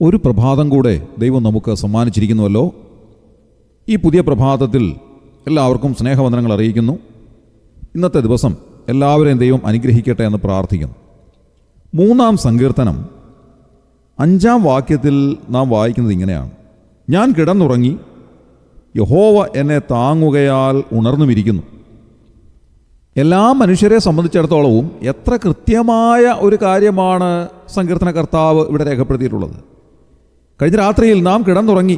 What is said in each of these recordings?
ഒരു പ്രഭാതം കൂടെ ദൈവം നമുക്ക് സമ്മാനിച്ചിരിക്കുന്നുവല്ലോ. ഈ പുതിയ പ്രഭാതത്തിൽ എല്ലാവർക്കും സ്നേഹവന്ദനങ്ങൾ അറിയിക്കുന്നു. ഇന്നത്തെ ദിവസം എല്ലാവരെയും ദൈവം അനുഗ്രഹിക്കട്ടെ എന്ന് പ്രാർത്ഥിക്കുന്നു. 3-ാം സങ്കീർത്തനം 5-ാം വാക്യത്തിൽ നാം വായിക്കുന്നത് ഇങ്ങനെയാണ്: ഞാൻ കിടന്നുറങ്ങി, യഹോവ എന്നെ താങ്ങുകയാൽ ഉണർന്നുമിരിക്കുന്നു. എല്ലാ മനുഷ്യരെ സംബന്ധിച്ചിടത്തോളവും എത്ര കൃത്യമായ ഒരു കാര്യമാണ് സങ്കീർത്തന കർത്താവ് ഇവിടെ രേഖപ്പെടുത്തിയിട്ടുള്ളത്. കഴിഞ്ഞ രാത്രിയിൽ നാം കിടന്നുറങ്ങി,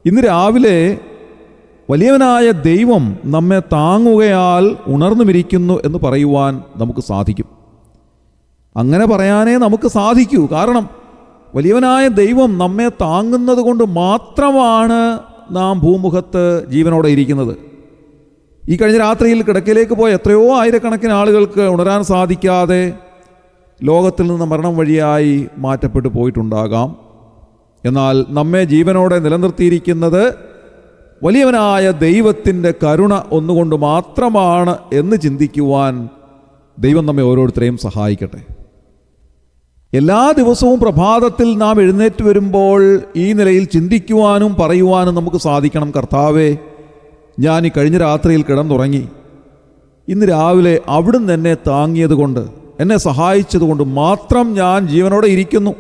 ഇന്ന് രാവിലെ വലിയവനായ ദൈവം നമ്മെ താങ്ങുകയാൽ ഉണർന്നുമിരിക്കുന്നു എന്ന് പറയുവാൻ നമുക്ക് സാധിക്കും. അങ്ങനെ പറയാനേ നമുക്ക് സാധിക്കൂ. കാരണം വലിയവനായ ദൈവം നമ്മെ താങ്ങുന്നത് കൊണ്ട് മാത്രമാണ് നാം ഭൂമുഖത്ത് ജീവനോടെ ഇരിക്കുന്നത്. ഈ കഴിഞ്ഞ രാത്രിയിൽ കിടക്കയിലേക്ക് പോയ എത്രയോ ആയിരക്കണക്കിന് ആളുകൾക്ക് ഉണരാൻ സാധിക്കാതെ ലോകത്തിൽ നിന്ന് മരണം വഴിയായി മാറ്റപ്പെട്ടു പോയിട്ടുണ്ടാകാം. എന്നാൽ നമ്മെ ജീവനോടെ നിലനിർത്തിയിരിക്കുന്നത് വലിയവനായ ദൈവത്തിൻ്റെ കരുണ ഒന്നുകൊണ്ട് മാത്രമാണ് എന്ന് ചിന്തിക്കുവാൻ ദൈവം നമ്മെ ഓരോരുത്തരെയും സഹായിക്കട്ടെ. എല്ലാ ദിവസവും പ്രഭാതത്തിൽ നാം എഴുന്നേറ്റ് വരുമ്പോൾ ഈ നിലയിൽ ചിന്തിക്കുവാനും പറയുവാനും നമുക്ക് സാധിക്കണം: കർത്താവേ, ഞാൻ ഈ കഴിഞ്ഞ രാത്രിയിൽ കിടന്നുറങ്ങി, ഇന്ന് രാവിലെ അവിടുന്ന് എന്നെ താങ്ങിയതുകൊണ്ട്, എന്നെ സഹായിച്ചതുകൊണ്ട് മാത്രം ഞാൻ ജീവനോടെ ഇരിക്കുന്നു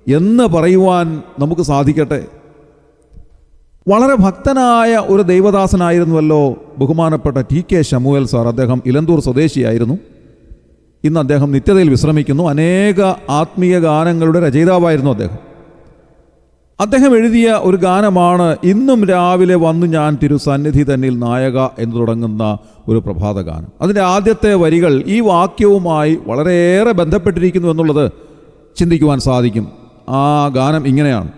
എന്ന് പറയുവാൻ നമുക്ക് സാധിക്കട്ടെ. വളരെ ഭക്തനായ ഒരു ദൈവദാസനായിരുന്നുവല്ലോ ബഹുമാനപ്പെട്ട TK ശമൂവേൽ സാർ. അദ്ദേഹം ഇലന്തൂർ സ്വദേശിയായിരുന്നു. ഇന്ന് അദ്ദേഹം നിത്യതയിൽ വിശ്രമിക്കുന്നു. അനേക ആത്മീയ ഗാനങ്ങളുടെ രചയിതാവായിരുന്നു അദ്ദേഹം എഴുതിയ ഒരു ഗാനമാണ് ഇന്നും രാവിലെ വന്നു ഞാൻ തിരുസന്നിധി തന്നിൽ നായക എന്ന് തുടങ്ങുന്ന ഒരു പ്രഭാത ഗാനം. അതിൻ്റെ ആദ്യത്തെ വരികൾ ഈ വാക്യവുമായി വളരെയേറെ ബന്ധപ്പെട്ടിരിക്കുന്നു എന്നുള്ളത് ചിന്തിക്കുവാൻ സാധിക്കും. ആ ഗാനം ഇങ്ങനെയാണ്: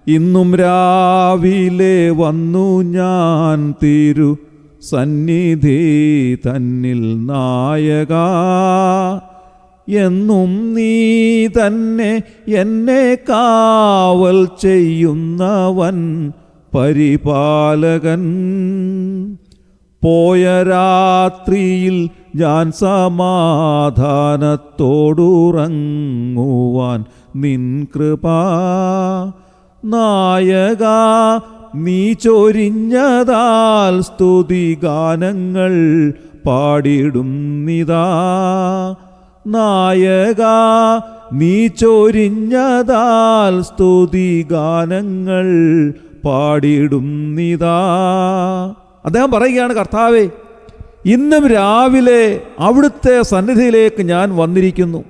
ഇന്നും രാവിലെ വന്നു ഞാൻ തിരു സന്നിധി തന്നിൽ നായക, എന്നും നീ തന്നെ എന്നെ കാവൽ ചെയ്യുന്നവൻ പരിപാലകൻ. പോയ രാത്രിയിൽ ഞാൻ സമാധാനത്തോടുറങ്ങുവാൻ നിൻ കൃപ നായക നീ ചൊരിഞ്ഞതാൽ സ്തുതിഗാനങ്ങൾ പാടിടുന്നിതാ. നായക നീ ചൊരിഞ്ഞതാൽ സ്തുതിഗാനങ്ങൾ പാടിടുന്നിതാ. അദ്ദേഹം പറയുകയാണ്: കർത്താവേ, ഇന്നും രാവിലെ അവിടുത്തെ സന്നിധിയിലേക്ക് ഞാൻ വന്നിരിക്കുന്നു.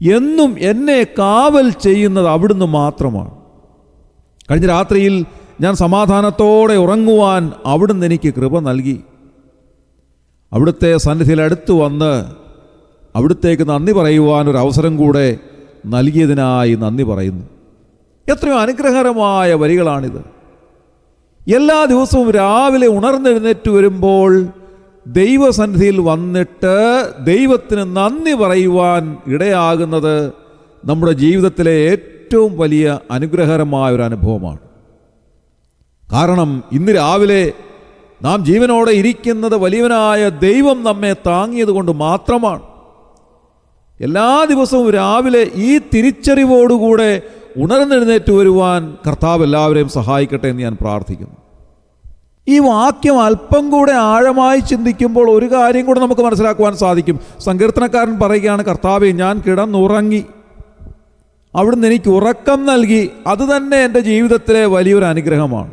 എന്നും എന്നെ കാവൽ ചെയ്യുന്നത് അവിടുന്ന് മാത്രമാണ്. കഴിഞ്ഞ രാത്രിയിൽ ഞാൻ സമാധാനത്തോടെ ഉറങ്ങുവാൻ അവിടുന്ന് എനിക്ക് കൃപ നൽകി. അവിടുത്തെ സന്നിധിയിൽ അടുത്ത് വന്ന് അവിടുത്തേക്ക് നന്ദി പറയുവാൻ ഒരു അവസരം കൂടെ നൽകിയതിനായി നന്ദി പറയുന്നു. എത്രയോ അനുഗ്രഹകരമായ വരികളാണിത്. എല്ലാ ദിവസവും രാവിലെ ഉണർന്നെഴുന്നേറ്റ് വരുമ്പോൾ ദൈവസന്നിധിയിൽ വന്നിട്ട് ദൈവത്തിന് നന്ദി പറയുവാൻ ഇടയാകുന്നത് നമ്മുടെ ജീവിതത്തിലെ ഏറ്റവും വലിയ അനുഗ്രഹകരമായ ഒരു അനുഭവമാണ്. കാരണം ഇന്ന് രാവിലെ നാം ജീവനോടെ ഇരിക്കുന്നത് വലിയവനായ ദൈവം നമ്മെ താങ്ങിയത് കൊണ്ട് മാത്രമാണ്. എല്ലാ ദിവസവും രാവിലെ ഈ തിരിച്ചറിവോടുകൂടെ ഉണർന്നെഴുന്നേറ്റ് വരുവാൻ കർത്താവ് എല്ലാവരെയും സഹായിക്കട്ടെ എന്ന് ഞാൻ പ്രാർത്ഥിക്കുന്നു. ഈ വാക്യം അല്പം കൂടെ ആഴമായി ചിന്തിക്കുമ്പോൾ ഒരു കാര്യം കൂടെ നമുക്ക് മനസ്സിലാക്കുവാൻ സാധിക്കും. സങ്കീർത്തനക്കാരൻ പറയുകയാണ്: കർത്താവേ, ഞാൻ കിടന്നുറങ്ങി, അവിടുന്ന് എനിക്ക് ഉറക്കം നൽകി. അത് തന്നെ എൻ്റെ ജീവിതത്തിലെ വലിയൊരു അനുഗ്രഹമാണ്.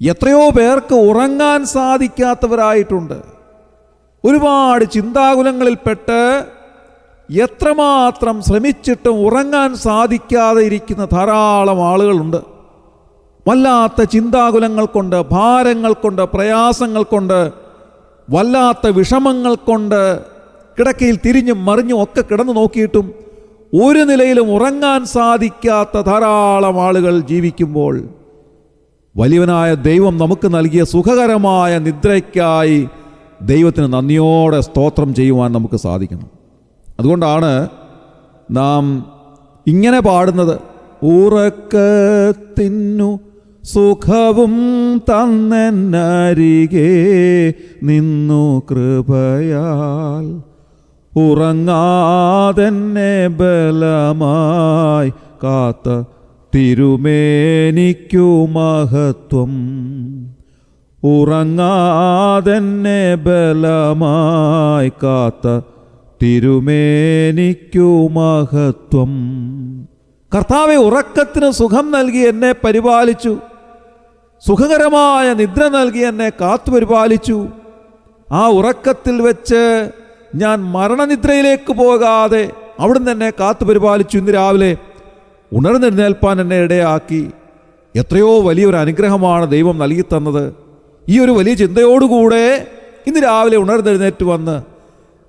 എത്രയോ പേർക്ക് ഉറങ്ങാൻ സാധിക്കാത്തവരായിട്ടുണ്ട്. ഒരുപാട് ചിന്താകുലങ്ങളിൽപ്പെട്ട് എത്രമാത്രം ശ്രമിച്ചിട്ടും ഉറങ്ങാൻ സാധിക്കാതെ ഇരിക്കുന്ന ധാരാളം ആളുകളുണ്ട്. വല്ലാത്ത ചിന്താകുലങ്ങൾ കൊണ്ട്, ഭാരങ്ങൾ കൊണ്ട്, പ്രയാസങ്ങൾ കൊണ്ട്, വല്ലാത്ത വിഷമങ്ങൾ കൊണ്ട് കിടക്കയിൽ തിരിഞ്ഞും മറിഞ്ഞും ഒക്കെ കിടന്നു നോക്കിയിട്ടും ഒരു നിലയിലും ഉറങ്ങാൻ സാധിക്കാത്ത ധാരാളം ആളുകൾ ജീവിക്കുമ്പോൾ വലിയവനായ ദൈവം നമുക്ക് നൽകിയ സുഖകരമായ നിദ്രയ്ക്കായി ദൈവത്തിന് നന്ദിയോടെ സ്തോത്രം ചെയ്യുവാൻ നമുക്ക് സാധിക്കണം. അതുകൊണ്ടാണ് നാം ഇങ്ങനെ പാടുന്നത്: ഉറക്കത്തിനു സുഖവും തന്നരികെ നിന്നു കൃപയാൽ, ഉറങ്ങാതെന്നെ ബലമായി കാത്ത തിരുമേനിക്കു മഹത്വം. ഉറങ്ങാതെന്നെ ബലമായി കാത്ത തിരുമേനിക്കു മഹത്വം. കർത്താവെ, ഉറക്കത്തിന് സുഖം നൽകി എന്നെ പരിപാലിച്ചു. സുഖകരമായ നിദ്ര നൽകി എന്നെ കാത്തു പരിപാലിച്ചു. ആ ഉറക്കത്തിൽ വെച്ച് ഞാൻ മരണനിദ്രയിലേക്ക് പോകാതെ അവിടുന്ന് എന്നെ കാത്തു പരിപാലിച്ചു. ഇന്ന് രാവിലെ ഉണർന്നെഴുന്നേൽപ്പാൻ എന്നെ ഇടയാക്കി. എത്രയോ വലിയൊരു അനുഗ്രഹമാണ് ദൈവം നൽകി തന്നത്. ഈ ഒരു വലിയ ചിന്തയോടുകൂടെ ഇന്ന് രാവിലെ ഉണർന്നെഴുന്നേറ്റ് വന്ന്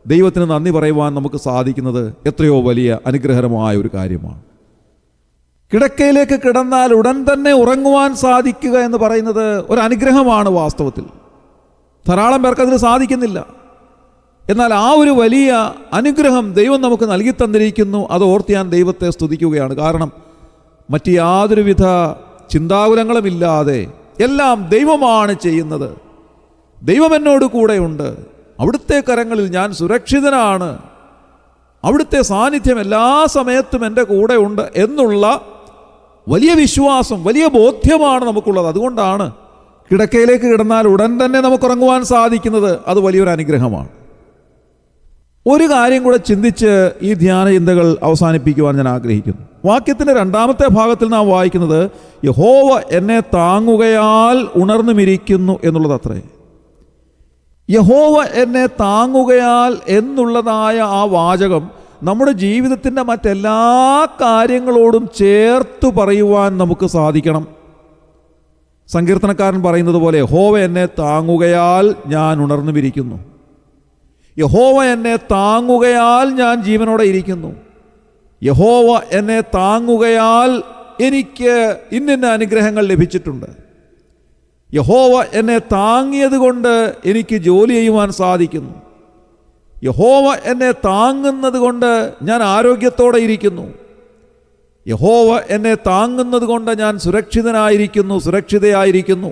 ദൈവത്തിന് നന്ദി പറയുവാൻ നമുക്ക് സാധിക്കുന്നത് എത്രയോ വലിയ അനുഗ്രഹകരമായ ഒരു കാര്യമാണ്. കിടക്കയിലേക്ക് കിടന്നാൽ ഉടൻ തന്നെ ഉറങ്ങുവാൻ സാധിക്കുക എന്ന് പറയുന്നത് ഒരു അനുഗ്രഹമാണ്. വാസ്തവത്തിൽ ധാരാളം പേർക്ക് അതിന് സാധിക്കുന്നില്ല. എന്നാൽ ആ ഒരു വലിയ അനുഗ്രഹം ദൈവം നമുക്ക് നൽകി തന്നിരിക്കുന്നു. അത് ഓർത്ത് ഞാൻ ദൈവത്തെ സ്തുതിക്കുകയാണ്. കാരണം മറ്റ് യാതൊരുവിധ ചിന്താകുലങ്ങളുമില്ലാതെ എല്ലാം ദൈവമാണ് ചെയ്യുന്നത്. ദൈവം എന്നോട് കൂടെയുണ്ട്. അവിടുത്തെ കരങ്ങളിൽ ഞാൻ സുരക്ഷിതനാണ്. അവിടുത്തെ സാന്നിധ്യം എല്ലാ സമയത്തും എൻ്റെ കൂടെ ഉണ്ട് എന്നുള്ള വലിയ വിശ്വാസം, വലിയ ബോധ്യമാണ് നമുക്കുള്ളത്. അതുകൊണ്ടാണ് കിടക്കയിലേക്ക് കിടന്നാൽ ഉടൻ തന്നെ നമുക്കുറങ്ങുവാൻ സാധിക്കുന്നത്. അത് വലിയൊരു അനുഗ്രഹമാണ്. ഒരു കാര്യം കൂടെ ചിന്തിച്ച് ഈ ധ്യാന ചിന്തകൾ അവസാനിപ്പിക്കുവാൻ ഞാൻ ആഗ്രഹിക്കുന്നു. വാക്യത്തിൻ്റെ 2-ാമത്തെ ഭാഗത്തിൽ നാം വായിക്കുന്നത് യഹോവ എന്നെ താങ്ങുകയാൽ ഉണർന്നുമിരിക്കുന്നു എന്നുള്ളത് അത്രേ. യഹോവ എന്നെ താങ്ങുകയാൽ എന്നുള്ളതായ ആ വാചകം നമ്മുടെ ജീവിതത്തിൻ്റെ മറ്റെല്ലാ കാര്യങ്ങളോടും ചേർത്ത് പറയുവാൻ നമുക്ക് സാധിക്കണം. സങ്കീർത്തനക്കാരൻ പറയുന്നത് പോലെ യഹോവ എന്നെ താങ്ങുകയാൽ ഞാൻ ഉണർന്നുമിരിക്കുന്നു. യഹോവ എന്നെ താങ്ങുകയാൽ ഞാൻ ജീവനോടെ ഇരിക്കുന്നു. യഹോവ എന്നെ താങ്ങുകയാൽ എനിക്ക് ഇന്നിന്ന അനുഗ്രഹങ്ങൾ ലഭിച്ചിട്ടുണ്ട്. യഹോവ എന്നെ താങ്ങിയത് കൊണ്ട് എനിക്ക് ജോലി ചെയ്യുവാൻ സാധിക്കുന്നു. യഹോവ എന്നെ താങ്ങുന്നത് കൊണ്ട് ഞാൻ ആരോഗ്യത്തോടെ ഇരിക്കുന്നു. യഹോവ എന്നെ താങ്ങുന്നത് കൊണ്ട് ഞാൻ സുരക്ഷിതനായിരിക്കുന്നു, സുരക്ഷിതയായിരിക്കുന്നു.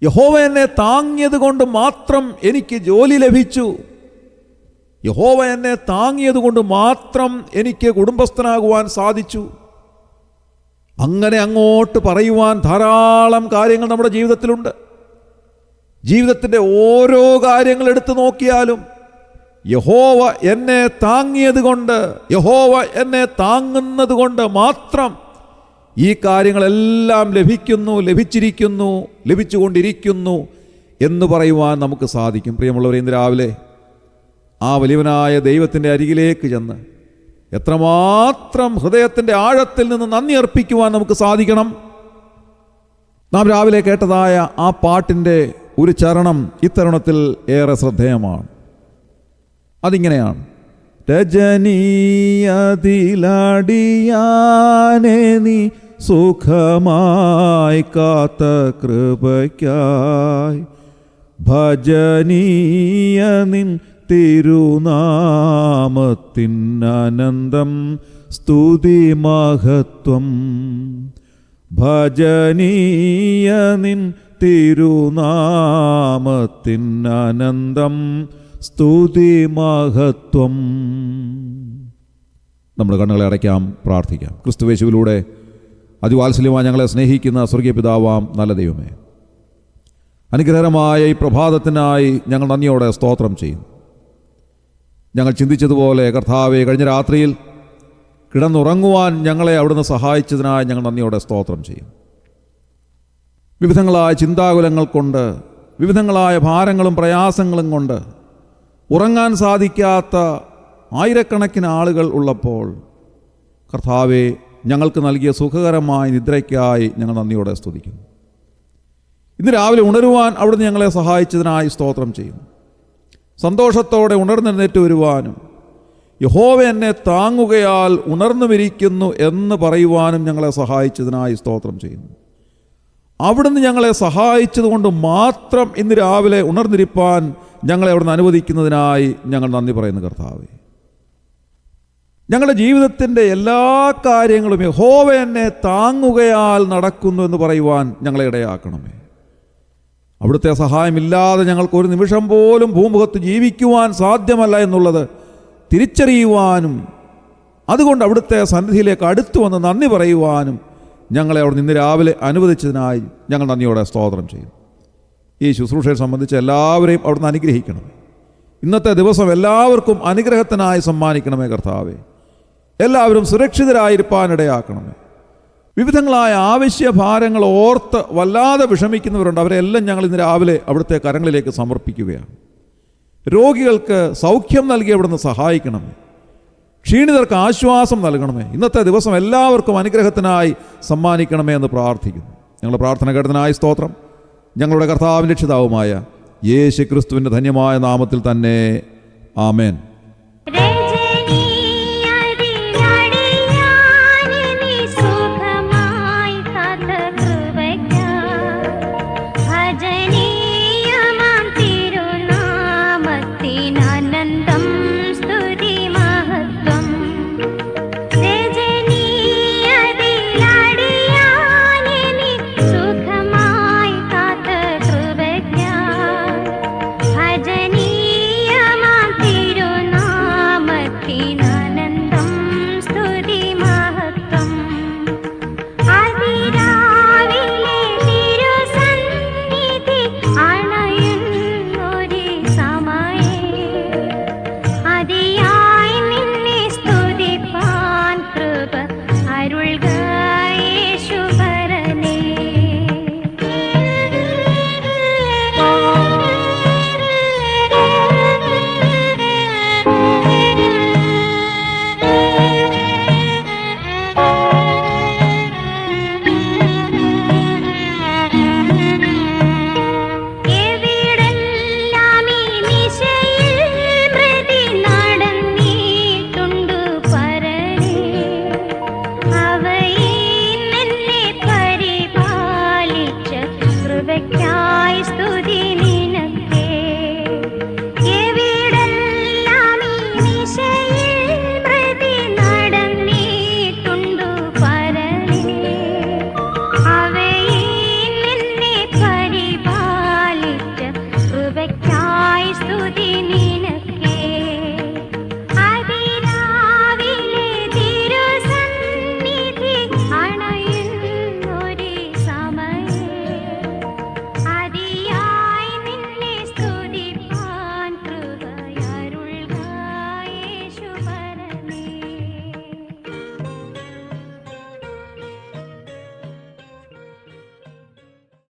യഹോവ എന്നെ താങ്ങിയത് കൊണ്ട് മാത്രം എനിക്ക് ജോലി ലഭിച്ചു. യഹോവ എന്നെ താങ്ങിയത് കൊണ്ട് മാത്രം എനിക്ക് കുടുംബസ്ഥനാകുവാൻ സാധിച്ചു. അങ്ങനെ അങ്ങോട്ട് പറയുവാൻ ധാരാളം കാര്യങ്ങൾ നമ്മുടെ ജീവിതത്തിലുണ്ട്. ജീവിതത്തിൻ്റെ ഓരോ കാര്യങ്ങൾ എടുത്തു നോക്കിയാലും യഹോവ എന്നെ താങ്ങിയത് കൊണ്ട്, യഹോവ എന്നെ താങ്ങുന്നത് കൊണ്ട് മാത്രം ഈ കാര്യങ്ങളെല്ലാം ലഭിക്കുന്നു, ലഭിച്ചിരിക്കുന്നു, ലഭിച്ചുകൊണ്ടിരിക്കുന്നു എന്ന് പറയുവാൻ നമുക്ക് സാധിക്കും. പ്രിയമുള്ളവരെ, ഇന്ന് രാവിലെ ആ വലിയവനായ ദൈവത്തിൻ്റെ അരികിലേക്ക് ചെന്ന് എത്രമാത്രം ഹൃദയത്തിൻ്റെ ആഴത്തിൽ നിന്ന് നന്ദി അർപ്പിക്കുവാൻ നമുക്ക് സാധിക്കണം. നാം രാവിലെ കേട്ടതായ ആ പാട്ടിൻ്റെ ഒരു ചരണം ഇത്തരുണത്തിൽ ഏറെ ശ്രദ്ധേയമാണ്. അതിങ്ങനെയാണ്: രജനീയതിലടിയാനെ നീ സുഖമായി കാത്ത കൃപയ്ക്കായി ഭജനീയ നിൻ തിരുനാമത്തിനനന്തം സ്തുതി മഹത്വം. ഭജനീയ നിൻ തിരുനാമത്തിനനന്തം സ്തുതി മഹത്വം. നമ്മുടെ കണ്ണുകളെ അടയ്ക്കാം, പ്രാർത്ഥിക്കാം. ക്രിസ്തുയേശുവിലൂടെ അതിവാത്സല്യമായി ഞങ്ങളെ സ്നേഹിക്കുന്ന സ്വർഗീയ പിതാവാം നല്ല ദൈവമേ, അനുഗ്രഹകരമായ ഈ പ്രഭാതത്തിനായി ഞങ്ങൾ നന്ദിയോടെ സ്തോത്രം ചെയ്യുന്നു. ഞങ്ങൾ ചിന്തിച്ചതുപോലെ കർത്താവെ, കഴിഞ്ഞ രാത്രിയിൽ കിടന്നുറങ്ങുവാൻ ഞങ്ങളെ അവിടുന്ന് സഹായിച്ചതിനായി ഞങ്ങൾ നന്ദിയോടെ സ്തോത്രം ചെയ്യും. വിവിധങ്ങളായ ചിന്താകുലങ്ങൾ കൊണ്ട്, വിവിധങ്ങളായ ഭാരങ്ങളും പ്രയാസങ്ങളും കൊണ്ട് ഉറങ്ങാൻ സാധിക്കാത്ത ആയിരക്കണക്കിന് ആളുകൾ ഉള്ളപ്പോൾ കർത്താവെ, ഞങ്ങൾക്ക് നൽകിയ സുഖകരമായ നിദ്രയ്ക്കായി ഞങ്ങൾ നന്ദിയോടെ സ്തുതിക്കുന്നു. ഇന്ന് രാവിലെ ഉണരുവാൻ അവിടുന്ന് ഞങ്ങളെ സഹായിച്ചതിനായി സ്തോത്രം ചെയ്യുന്നു. സന്തോഷത്തോടെ ഉണർന്നെഴുന്നേറ്റ് വരുവാനും യഹോവ എന്നെ താങ്ങുകയാൽ ഉണർന്നുമിരിക്കുന്നു എന്ന് പറയുവാനും ഞങ്ങളെ സഹായിച്ചതിനായി സ്തോത്രം ചെയ്യുന്നു. അവിടുന്ന് ഞങ്ങളെ സഹായിച്ചതുകൊണ്ട് മാത്രം ഇന്ന് രാവിലെ ഉണർന്നിരിപ്പാൻ ഞങ്ങളെ അവിടുന്ന് അനുവദിക്കുന്നതിനായി ഞങ്ങൾ നന്ദി പറയുന്നു. കർത്താവേ, ഞങ്ങളുടെ ജീവിതത്തിൻ്റെ എല്ലാ കാര്യങ്ങളും യഹോവ എന്നെ താങ്ങുകയാൽ നടക്കുന്നു എന്ന് പറയുവാൻ ഞങ്ങളെ ഇടയാക്കണമേ. അവിടുത്തെ സഹായമില്ലാതെ ഞങ്ങൾക്ക് ഒരു നിമിഷം പോലും ഭൂമുഖത്ത് ജീവിക്കുവാൻ സാധ്യമല്ല എന്നുള്ളത് തിരിച്ചറിയുവാനും അതുകൊണ്ട് അവിടുത്തെ സന്നിധിയിലേക്ക് അടുത്തു വന്ന് നന്ദി പറയുവാനും ഞങ്ങളെ അവിടെ നിന്ന് രാവിലെ അനുവദിച്ചതിനായി ഞങ്ങൾ നന്ദിയോടെ സ്തോത്രം ചെയ്യും. ഈ ശുശ്രൂഷയെ സംബന്ധിച്ച് എല്ലാവരെയും അവിടുന്ന് അനുഗ്രഹിക്കണം. ഇന്നത്തെ ദിവസം എല്ലാവർക്കും അനുഗ്രഹത്തിനായി സമ്മാനിക്കണമേ കർത്താവേ. എല്ലാവരും സുരക്ഷിതരായിരിക്കാനിടയാക്കണമേ. വിവിധങ്ങളായ ആവശ്യഭാരങ്ങൾ ഓർത്ത് വല്ലാതെ വിഷമിക്കുന്നവരുണ്ട്. അവരെല്ലാം ഞങ്ങൾ ഇന്ന് രാവിലെ അവിടുത്തെ കരങ്ങളിലേക്ക് സമർപ്പിക്കുകയാണ്. രോഗികൾക്ക് സൗഖ്യം നൽകി അവിടുന്ന് സഹായിക്കണമേ. ക്ഷീണിതർക്ക് ആശ്വാസം നൽകണമേ. ഇന്നത്തെ ദിവസം എല്ലാവർക്കും അനുഗ്രഹത്തിനായി സമ്മാനിക്കണമേ എന്ന് പ്രാർത്ഥിക്കുന്നു. ഞങ്ങളുടെ പ്രാർത്ഥന കേട്ടതിനായി സ്തോത്രം. ഞങ്ങളുടെ കർത്താവിൻ രക്ഷിതാവുമായ യേശു ക്രിസ്തുവിൻ്റെ ധന്യമായ നാമത്തിൽ തന്നെ ആമേൻ. സ്തുതി